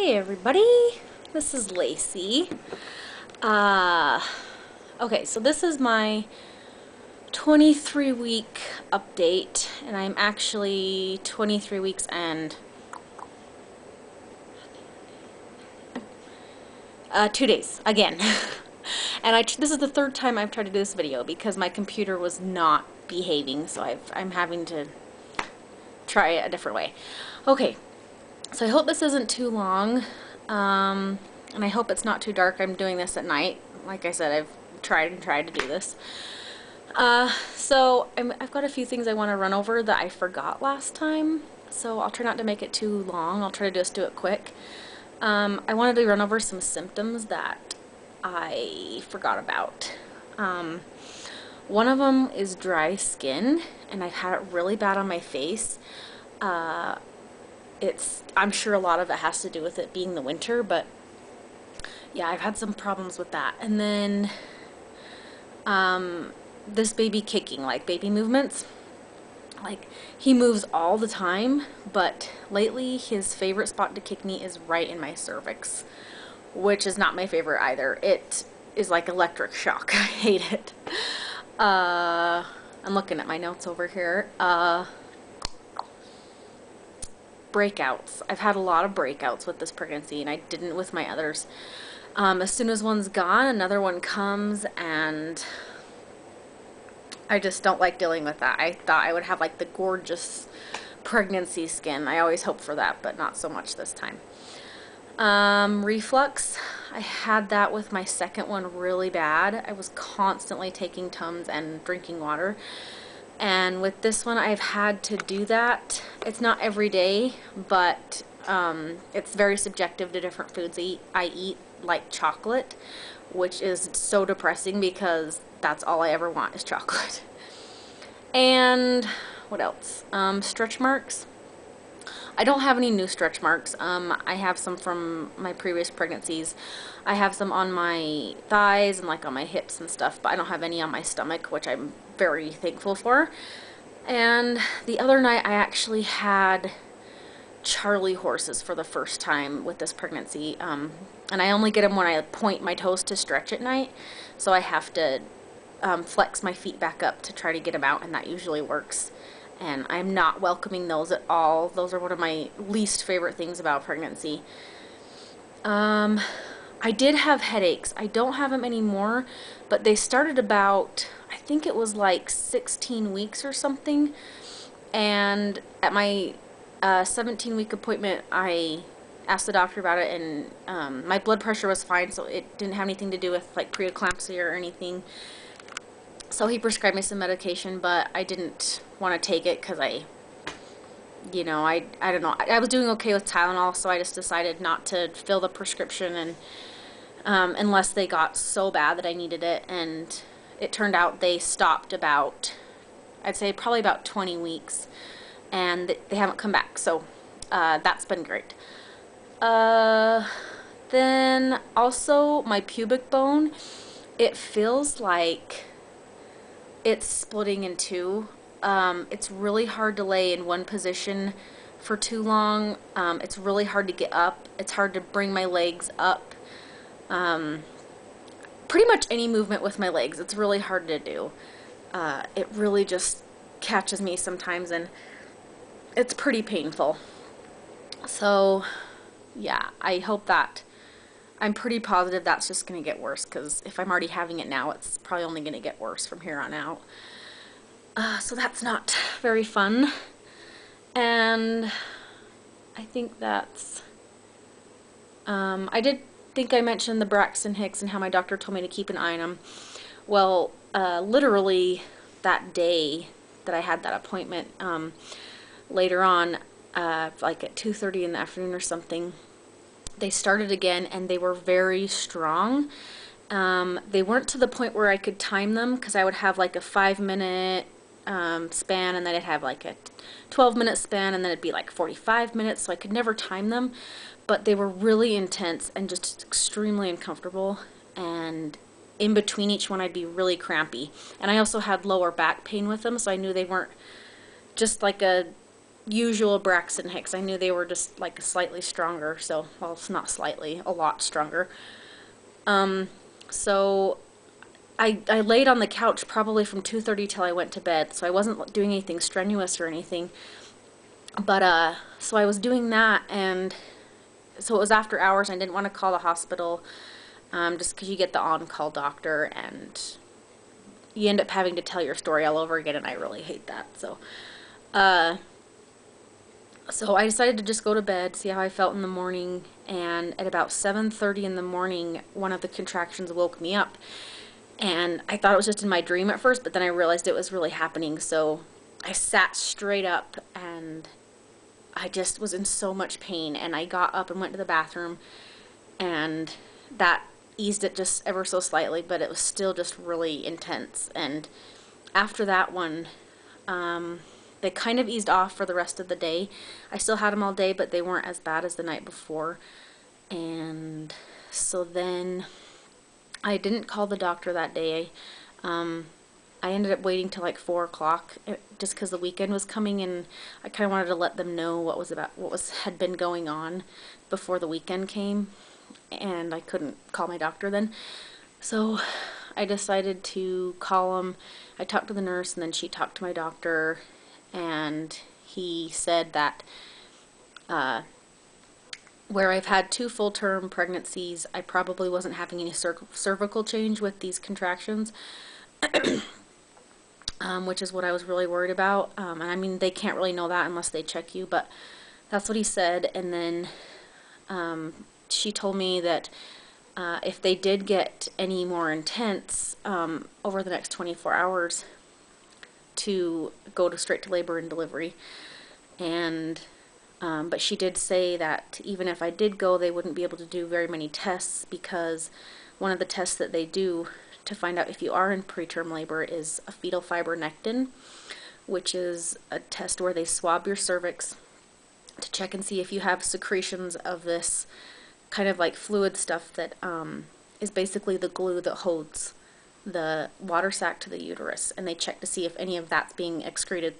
Hey everybody, this is Lacey. Okay, so this is my 23-week update, and I'm actually 23 weeks and 2 days again. And this is the third time I've tried to do this video because my computer was not behaving, so I'm having to try it a different way. Okay, so I hope this isn't too long, and I hope it's not too dark. I'm doing this at night. Like I said, I've tried to do this. So I've got a few things I want to run over that I forgot last time, so I'll try not to make it too long. I'll try to just do it quick. I wanted to run over some symptoms that I forgot about. One of them is dry skin, and I've had it really bad on my face. I'm sure a lot of it has to do with it being the winter, but yeah, I've had some problems with that. And then this baby kicking, like baby movements, like he moves all the time, but lately his favorite spot to kick me is right in my cervix, which is not my favorite either. It is like electric shock. I hate it. I'm looking at my notes over here. Breakouts. I've had a lot of breakouts with this pregnancy, and I didn't with my others. As soon as one's gone, another one comes, and I just don't like dealing with that. I thought I would have like the gorgeous pregnancy skin. I always hope for that, but not so much this time. Reflux. I had that with my second one really bad. I was constantly taking Tums and drinking water. And with this one, I've had to do that. It's not every day, but it's very subjective to different foods I eat, like chocolate, which is so depressing because that's all I ever want is chocolate. And what else? Stretch marks. I don't have any new stretch marks. I have some from my previous pregnancies. I have some on my thighs and like on my hips and stuff, but I don't have any on my stomach, which I'm very thankful for. And the other night I actually had Charlie horses for the first time with this pregnancy. And I only get them when I point my toes to stretch at night, so I have to flex my feet back up to try to get them out, and that usually works. And I'm not welcoming those at all. Those are one of my least favorite things about pregnancy. I did have headaches. I don't have them anymore, but they started about, I think it was like 16 weeks or something. And at my 17-week appointment, I asked the doctor about it, and my blood pressure was fine, so it didn't have anything to do with like preeclampsia or anything. So he prescribed me some medication, but I didn't want to take it because I don't know. I was doing okay with Tylenol, so I just decided not to fill the prescription, and unless they got so bad that I needed it. And it turned out they stopped about, I'd say probably about 20 weeks, and they haven't come back. So that's been great. Then also my pubic bone, it feels like it's splitting in two. It's really hard to lay in one position for too long. It's really hard to get up. It's hard to bring my legs up. Pretty much any movement with my legs, it's really hard to do. It really just catches me sometimes, and it's pretty painful. So yeah, I hope that, I'm pretty positive that's just going to get worse, because if I'm already having it now, it's probably only going to get worse from here on out. So that's not very fun. And I think that's, I did think I mentioned the Braxton Hicks and how my doctor told me to keep an eye on them. Well, literally that day that I had that appointment, later on, like at 2:30 in the afternoon or something, they started again, and they were very strong. They weren't to the point where I could time them, because I would have like a 5-minute span, and then I'd have like a 12-minute span, and then it'd be like 45 minutes, so I could never time them. But they were really intense and just extremely uncomfortable, and in between each one I'd be really crampy. And I also had lower back pain with them, so I knew they weren't just like a usual Braxton Hicks. I knew they were just like slightly stronger, so, well, it's not slightly, a lot stronger. So I laid on the couch probably from 2:30 till I went to bed, so I wasn't doing anything strenuous or anything. But so I was doing that, and so it was after hours. I didn't want to call the hospital, just because you get the on-call doctor, and you end up having to tell your story all over again, and I really hate that. So I decided to just go to bed, see how I felt in the morning, and at about 7:30 in the morning, one of the contractions woke me up. And I thought it was just in my dream at first, but then I realized it was really happening. So I sat straight up, and I just was in so much pain. And I got up and went to the bathroom, and that eased it just ever so slightly, but it was still just really intense. And after that one, they kind of eased off for the rest of the day. I still had them all day, but they weren't as bad as the night before. And so then I didn't call the doctor that day. I ended up waiting till like 4 o'clock, just because the weekend was coming, and I kind of wanted to let them know what had been going on before the weekend came, and I couldn't call my doctor then. So I decided to call him. I talked to the nurse, and then she talked to my doctor, and he said that where I've had 2 full-term pregnancies, I probably wasn't having any cervical change with these contractions, which is what I was really worried about. And I mean, they can't really know that unless they check you, but that's what he said. And then she told me that if they did get any more intense over the next 24 hours, to go straight to labor and delivery. And but she did say that even if I did go, they wouldn't be able to do very many tests, because one of the tests that they do to find out if you are in preterm labor is a fetal fibronectin, which is a test where they swab your cervix to check and see if you have secretions of this kind of like fluid stuff that is basically the glue that holds the water sac to the uterus, and they check to see if any of that's being excreted,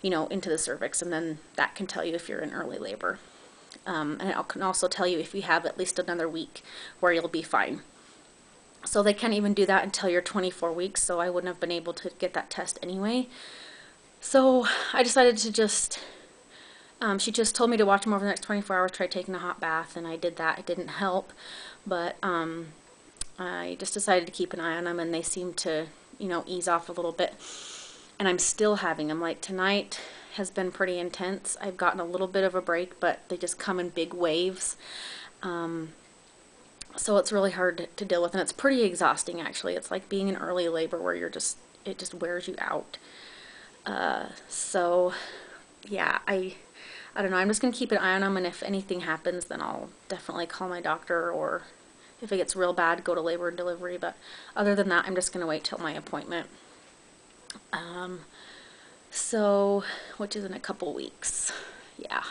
you know, into the cervix, and then that can tell you if you're in early labor. And it can also tell you if you have at least another week where you'll be fine. So they can't even do that until you're 24 weeks, so I wouldn't have been able to get that test anyway. So I decided to just, she just told me to watch them over the next 24 hours, try taking a hot bath, and I did that. It didn't help, but I just decided to keep an eye on them, and they seemed to, you know, ease off a little bit. And I'm still having them. Like tonight has been pretty intense. I've gotten a little bit of a break, but they just come in big waves. So it's really hard to deal with, and it's pretty exhausting actually. It's like being in early labor where it just wears you out. So yeah, I don't know. I'm just gonna keep an eye on them, and if anything happens, then I'll definitely call my doctor, or if it gets real bad, go to labor and delivery. But other than that, I'm just gonna wait till my appointment. So, which is in a couple weeks. Yeah.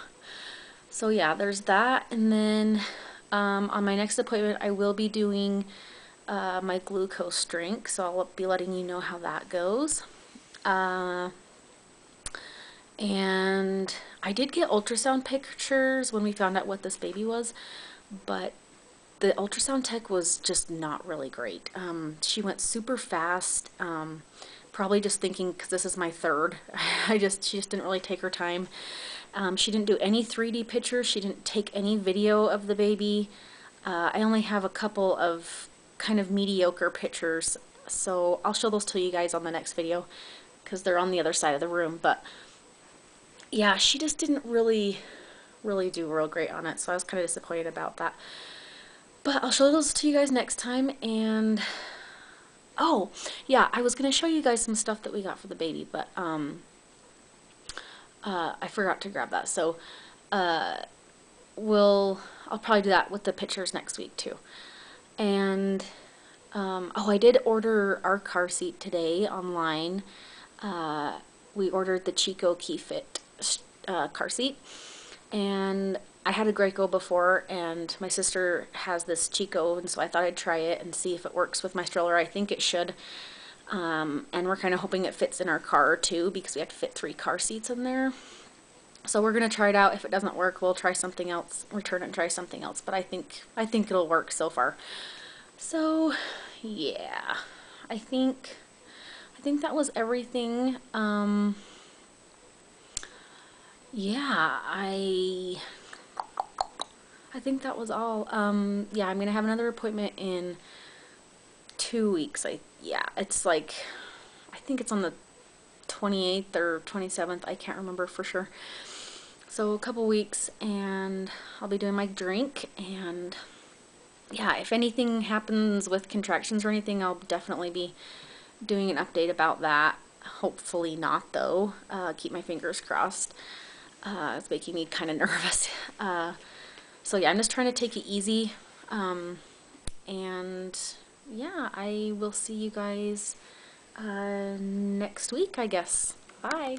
So yeah, there's that. And then on my next appointment, I will be doing my glucose drink, so I'll be letting you know how that goes. And I did get ultrasound pictures when we found out what this baby was, but the ultrasound tech was just not really great. She went super fast, probably just thinking because this is my third. She just didn't really take her time. She didn't do any 3D pictures. She didn't take any video of the baby. I only have a couple of kind of mediocre pictures, so I'll show those to you guys on the next video because they're on the other side of the room. But yeah, she just didn't really do real great on it, so I was kind of disappointed about that. But I'll show those to you guys next time. And oh yeah, I was gonna show you guys some stuff that we got for the baby, but I forgot to grab that. So I'll probably do that with the pictures next week too. And oh, I did order our car seat today online. We ordered the Chico KeyFit car seat, and I had a Graco before, and my sister has this Chico, and so I thought I'd try it and see if it works with my stroller. I think it should. And we're kind of hoping it fits in our car too, because we have to fit 3 car seats in there. So we're gonna try it out. If it doesn't work, we'll try something else, return it and try something else. But I think it'll work so far. So yeah, I think that was everything. Yeah, I think that was all. Yeah, I'm gonna have another appointment in 2 weeks. Yeah, it's like, I think it's on the 28th or 27th. I can't remember for sure. So a couple weeks, and I'll be doing my drink. And yeah, if anything happens with contractions or anything, I'll definitely be doing an update about that. Hopefully not, though. Keep my fingers crossed. It's making me kind of nervous. So yeah, I'm just trying to take it easy. And yeah, I will see you guys next week, I guess. Bye.